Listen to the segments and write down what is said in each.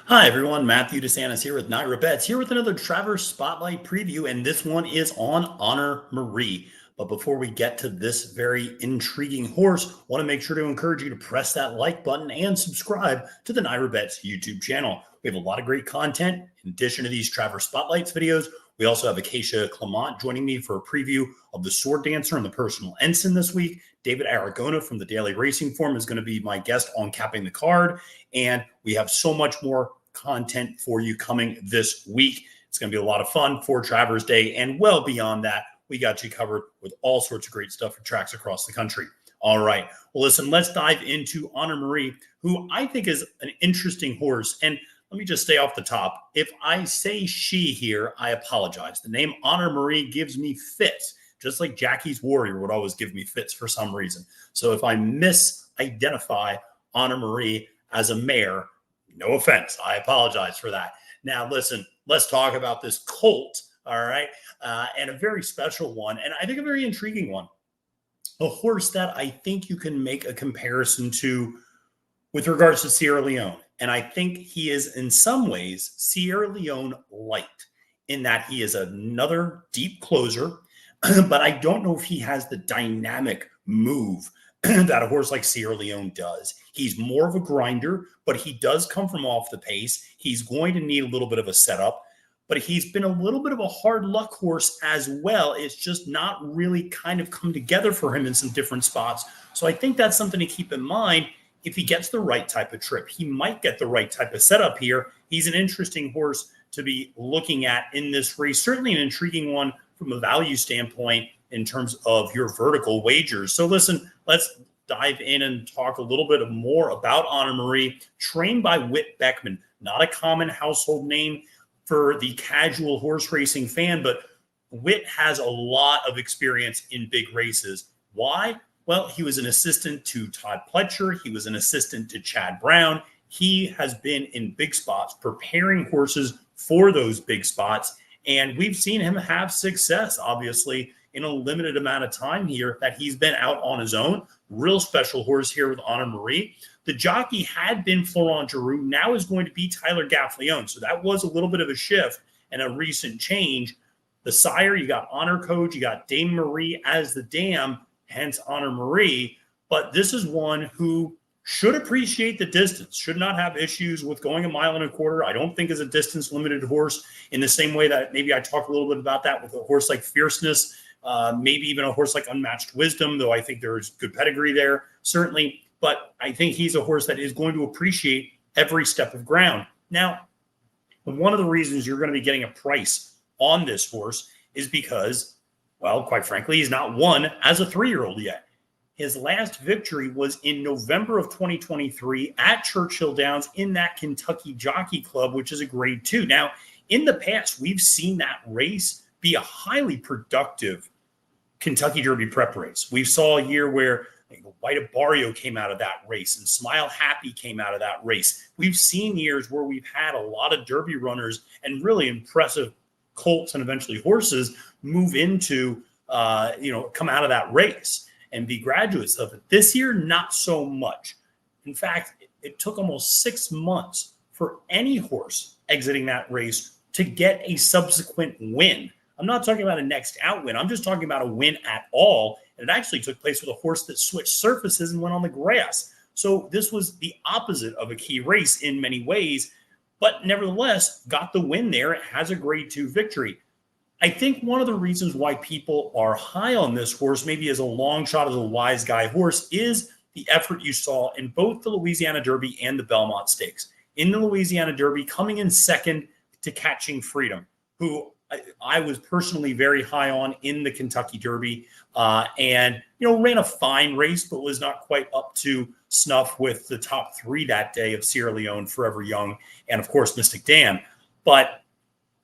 Hi everyone, Matthew DeSantis here with NYRA Bets, here with another Travers Spotlight preview, and this one is on Honor Marie. But before we get to this very intriguing horse, I want to make sure to encourage you to press that like button and subscribe to the NYRA Bets YouTube channel. We have a lot of great content. In addition to these Travers Spotlights videos, we also have Acacia Clement joining me for a preview of the Sword Dancer and the Personal Ensign this week. David Aragona from the Daily Racing Form is going to be my guest on Capping the Card. And we have so much more content for you coming this week. It's going to be a lot of fun for Travers Day. And well beyond that, we got you covered with all sorts of great stuff for tracks across the country. All right. Well, listen, let's dive into Honor Marie, who I think is an interesting horse. And let me just stay off the top. If I say she here, I apologize. The name Honor Marie gives me fits, just like Jackie's Warrior would always give me fits for some reason. So if I misidentify Honor Marie as a mare, no offense, I apologize for that. Now, listen, let's talk about this colt, all right, and a very special one, and I think a very intriguing one. A horse that I think you can make a comparison to with regards to Sierra Leone. And I think he is in some ways Sierra Leone light in that he is another deep closer, but I don't know if he has the dynamic move that a horse like Sierra Leone does. He's more of a grinder, but he does come from off the pace. He's going to need a little bit of a setup, but he's been a little bit of a hard luck horse as well. It's just not really kind of come together for him in some different spots. So I think that's something to keep in mind. If he gets the right type of trip, he might get the right type of setup here. He's an interesting horse to be looking at in this race. Certainly an intriguing one from a value standpoint in terms of your vertical wagers. So listen, let's dive in and talk a little bit more about Honor Marie, trained by Whit Beckman. Not a common household name for the casual horse racing fan, but Whit has a lot of experience in big races. Why? Well, he was an assistant to Todd Pletcher. He was an assistant to Chad Brown. He has been in big spots, preparing horses for those big spots. And we've seen him have success, obviously, in a limited amount of time here that he's been out on his own. Real special horse here with Honor Marie. The jockey had been Florent Giroux, now is going to be Tyler Gaffalione. So that was a little bit of a shift and a recent change. The sire, you got Honor Code, you got Dame Marie as the dam, hence Honor Marie. But this is one who should appreciate the distance, should not have issues with going 1.25 miles. I don't think is a distance limited horse in the same way that maybe I talked a little bit about that with a horse like Fierceness, maybe even a horse like Unmatched Wisdom, though I think there is good pedigree there, certainly. But I think he's a horse that is going to appreciate every step of ground. Now, one of the reasons you're going to be getting a price on this horse is because, well, quite frankly, he's not won as a 3-year-old yet. His last victory was in November of 2023 at Churchill Downs in that Kentucky Jockey Club, which is a grade 2. Now, in the past, we've seen that race be a highly productive Kentucky Derby prep race. We saw a year where White Barrio came out of that race and Smile Happy came out of that race. We've seen years where we've had a lot of Derby runners and really impressive colts and eventually horses move into, come out of that race and be graduates of it. This year, not so much. In fact, it took almost 6 months for any horse exiting that race to get a subsequent win. I'm not talking about a next out win. I'm just talking about a win at all. And it actually took place with a horse that switched surfaces and went on the grass. So this was the opposite of a key race in many ways, but nevertheless got the win there. It has a grade 2 victory. I think one of the reasons why people are high on this horse, maybe as a long shot as a wise guy horse, is the effort you saw in both the Louisiana Derby and the Belmont Stakes. In the Louisiana Derby, coming in second to Catching Freedom, who I was personally very high on in the Kentucky Derby, and ran a fine race, but was not quite up to snuff with the top 3 that day of Sierra Leone, Forever Young, and of course Mystic Dan. But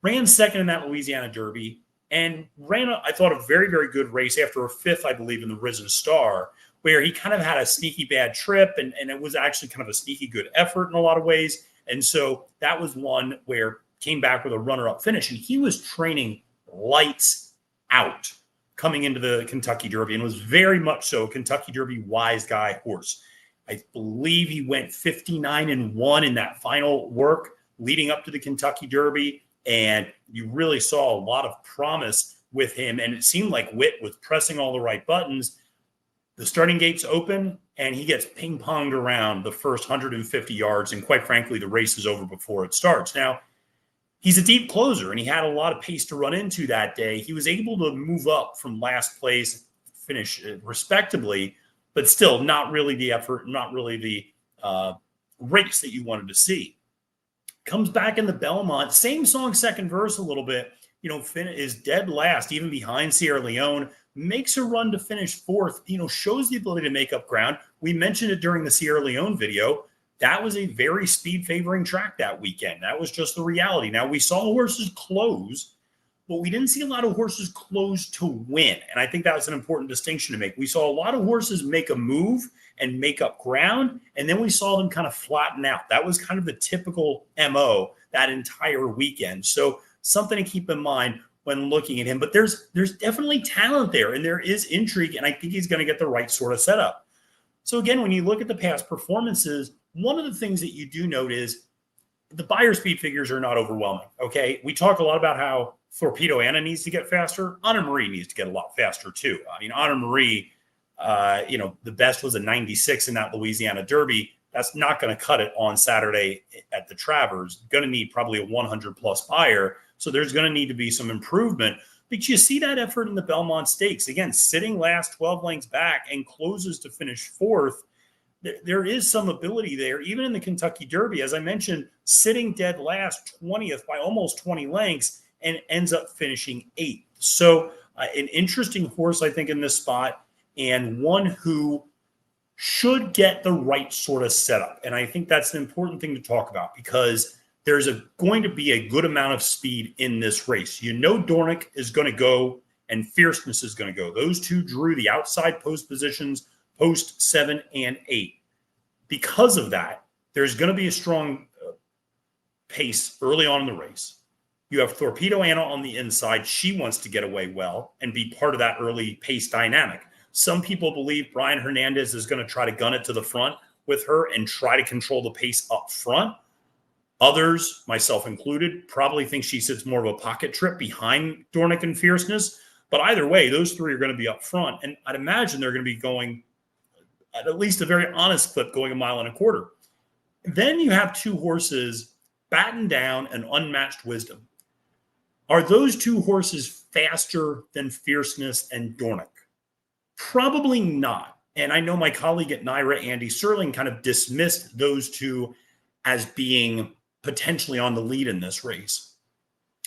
ran second in that Louisiana Derby and ran, I thought, a very, very good race after a 5th, I believe, in the Risen Star, where he kind of had a sneaky bad trip, and it was actually kind of a sneaky good effort in a lot of ways. And so that was one where came back with a runner-up finish, and he was training lights out coming into the Kentucky Derby and was very much so a Kentucky Derby wise guy horse. I believe he went 59-1 in that final work leading up to the Kentucky Derby, and you really saw a lot of promise with him. And it seemed like Whit was pressing all the right buttons. The starting gates open, and he gets ping-ponged around the first 150 yards. And quite frankly, the race is over before it starts. Now, he's a deep closer, and he had a lot of pace to run into that day. He was able to move up from last place, finish respectably, but still not really the effort, not really the race that you wanted to see. Comes back in the Belmont, same song, second verse a little bit, is dead last, even behind Sierra Leone, makes a run to finish fourth, shows the ability to make up ground. We mentioned it during the Sierra Leone video. That was a very speed favoring track that weekend. That was just the reality. Now, we saw horses close, but we didn't see a lot of horses close to win. And I think that was an important distinction to make. We saw a lot of horses make a move and make up ground, and then we saw them kind of flatten out. That was kind of the typical MO that entire weekend. So something to keep in mind when looking at him. But there's definitely talent there, and there is intrigue, and I think he's going to get the right sort of setup. So again, when you look at the past performances, one of the things that you do note is the buyer speed figures are not overwhelming, okay? We talk a lot about how Torpedo Anna needs to get faster. Honor Marie needs to get a lot faster too. I mean, Honor Marie, the best was a 96 in that Louisiana Derby. That's not going to cut it on Saturday at the Travers. Going to need probably a 100-plus buyer. So there's going to need to be some improvement. But you see that effort in the Belmont Stakes. Again, sitting last 12 lengths back and closes to finish fourth. There is some ability there. Even in the Kentucky Derby, as I mentioned, sitting dead last 20th by almost 20 lengths and ends up finishing eighth. So an interesting horse, I think, in this spot, and one who should get the right sort of setup. And I think that's an important thing to talk about because there's going to be a good amount of speed in this race. Dornick is going to go and Fierceness is going to go. Those two drew the outside post positions, post 7 and 8. Because of that, there's going to be a strong pace early on in the race. You have Torpedo Anna on the inside. She wants to get away well and be part of that early pace dynamic. Some people believe Brian Hernandez is going to try to gun it to the front with her and try to control the pace up front. Others, myself included, probably think she sits more of a pocket trip behind Dornick and Fierceness. But either way, those three are going to be up front. And I'd imagine they're going to be going at least a very honest clip, going 1.25 miles. Then you have two horses, Batten Down and Unmatched Wisdom. Are those two horses faster than Fierceness and Dornick? Probably not. And I know my colleague at NYRA, Andy Serling, kind of dismissed those two as being potentially on the lead in this race.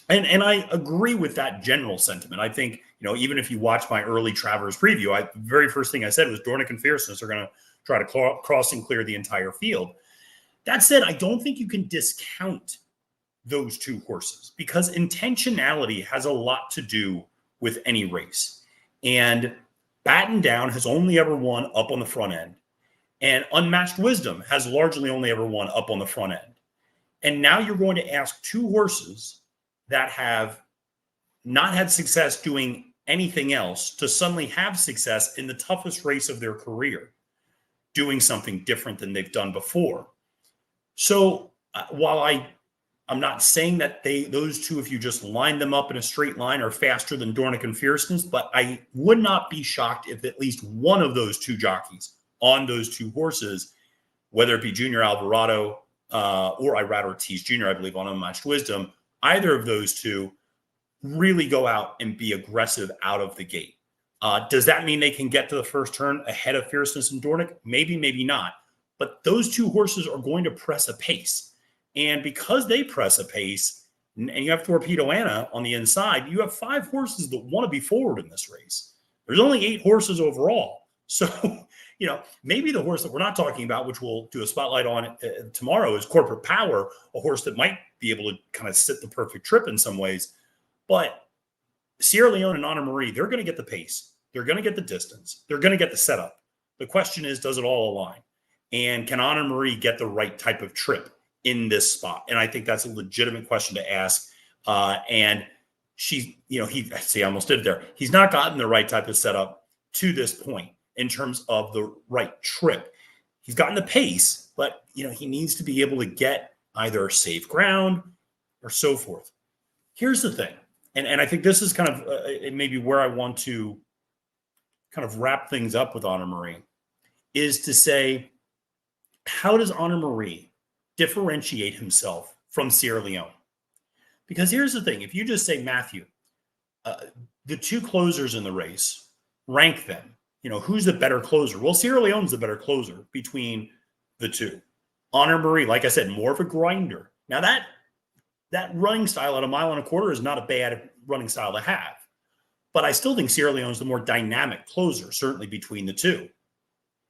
And I agree with that general sentiment. I think, even if you watch my early Travers preview, the very first thing I said was Dornick and Fierceness are going to try to cross and clear the entire field. That said, I don't think you can discount those two horses because intentionality has a lot to do with any race. And Batten Down has only ever won up on the front end. And Unmatched Wisdom has largely only ever won up on the front end. And now you're going to ask two horses that have not had success doing anything else to suddenly have success in the toughest race of their career, doing something different than they've done before. So while I'm not saying that those two, if you just line them up in a straight line, are faster than Dornick and Fierceness, but I would not be shocked if at least one of those two jockeys on those two horses, whether it be Junior Alvarado or Irad Ortiz Jr., I believe, on Unmatched Wisdom, either of those two really go out and be aggressive out of the gate. Does that mean they can get to the first turn ahead of Fierceness and Dornick? Maybe, maybe not. But those two horses are going to press a pace. And because they press a pace, and you have Torpedo Anna on the inside, you have 5 horses that want to be forward in this race. There's only 8 horses overall. So, maybe the horse that we're not talking about, which we'll do a spotlight on tomorrow, is Corporate Power, a horse that might be able to kind of sit the perfect trip in some ways. But Sierra Leone and Honor Marie, they're going to get the pace. They're going to get the distance. They're going to get the setup. The question is, does it all align? And can Honor Marie get the right type of trip in this spot? And I think that's a legitimate question to ask. And she's, I almost did it there. He's not gotten the right type of setup to this point in terms of the right trip. He's gotten the pace, but, he needs to be able to get either safe ground or so forth. Here's the thing, and I think this is kind of maybe where I want to kind of wrap things up with Honor Marie, is to say, how does Honor Marie differentiate himself from Sierra Leone? Because here's the thing, if you just say, Matthew, the two closers in the race, rank them. Who's the better closer? Well, Sierra Leone's the better closer between the two. Honor Marie, like I said, more of a grinder. Now that running style at 1.25 miles is not a bad running style to have. But I still think Sierra Leone's the more dynamic closer, certainly between the two.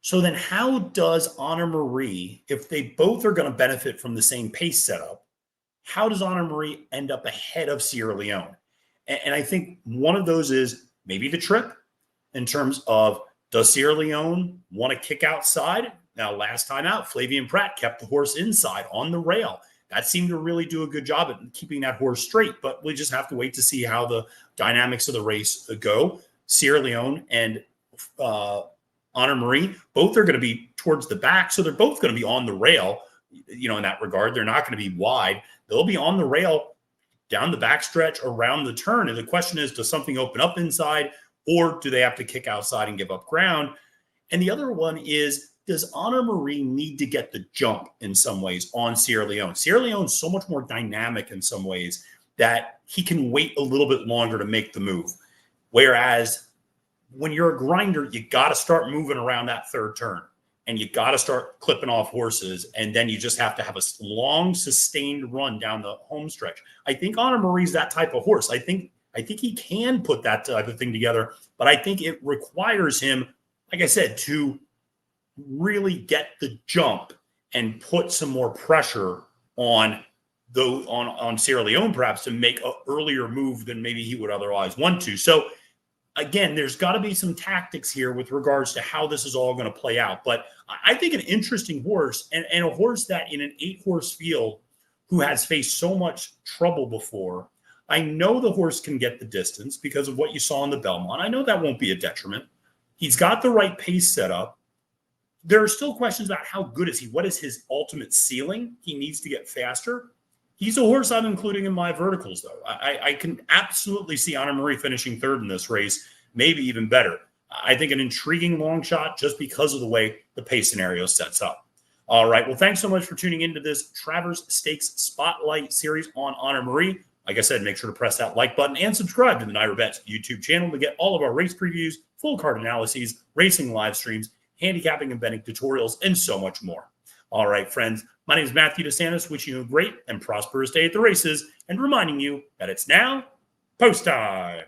So then how does Honor Marie, if they both are going to benefit from the same pace setup, how does Honor Marie end up ahead of Sierra Leone? And I think one of those is maybe the trip, in terms of, does Sierra Leone want to kick outside? Now, last time out, Flavien Prat kept the horse inside on the rail. That seemed to really do a good job at keeping that horse straight, but we just have to wait to see how the dynamics of the race go. Sierra Leone and Honor Marie, both are going to be towards the back, so they're both going to be on the rail, in that regard. They're not going to be wide. They'll be on the rail down the backstretch around the turn, and the question is, does something open up inside, or do they have to kick outside and give up ground? And the other one is, does Honor Marie need to get the jump in some ways on Sierra Leone? Sierra Leone's so much more dynamic in some ways that he can wait a little bit longer to make the move. Whereas when you're a grinder, you got to start moving around that third turn, and you got to start clipping off horses. And then you just have to have a long, sustained run down the home stretch. I think Honor Marie's that type of horse. I think he can put that type of thing together, but I think it requires him, like I said, to really get the jump and put some more pressure on Sierra Leone, perhaps, to make an earlier move than maybe he would otherwise want to. So again, there's got to be some tactics here with regards to how this is all going to play out. But I think an interesting horse, and a horse that in an 8-horse field who has faced so much trouble before. I know the horse can get the distance because of what you saw in the Belmont. I know that won't be a detriment. He's got the right pace set up. There are still questions about how good is he? What is his ultimate ceiling? He needs to get faster. He's a horse I'm including in my verticals, though. I can absolutely see Honor Marie finishing third in this race, maybe even better. I think an intriguing long shot just because of the way the pace scenario sets up. All right. Well, thanks so much for tuning into this Travers Stakes Spotlight series on Honor Marie. Like I said, make sure to press that like button and subscribe to the NYRA Bets YouTube channel to get all of our race previews, full card analyses, racing live streams, handicapping and betting tutorials, and so much more. All right, friends, my name is Matthew DeSantis, wishing you a great and prosperous day at the races and reminding you that it's now post time.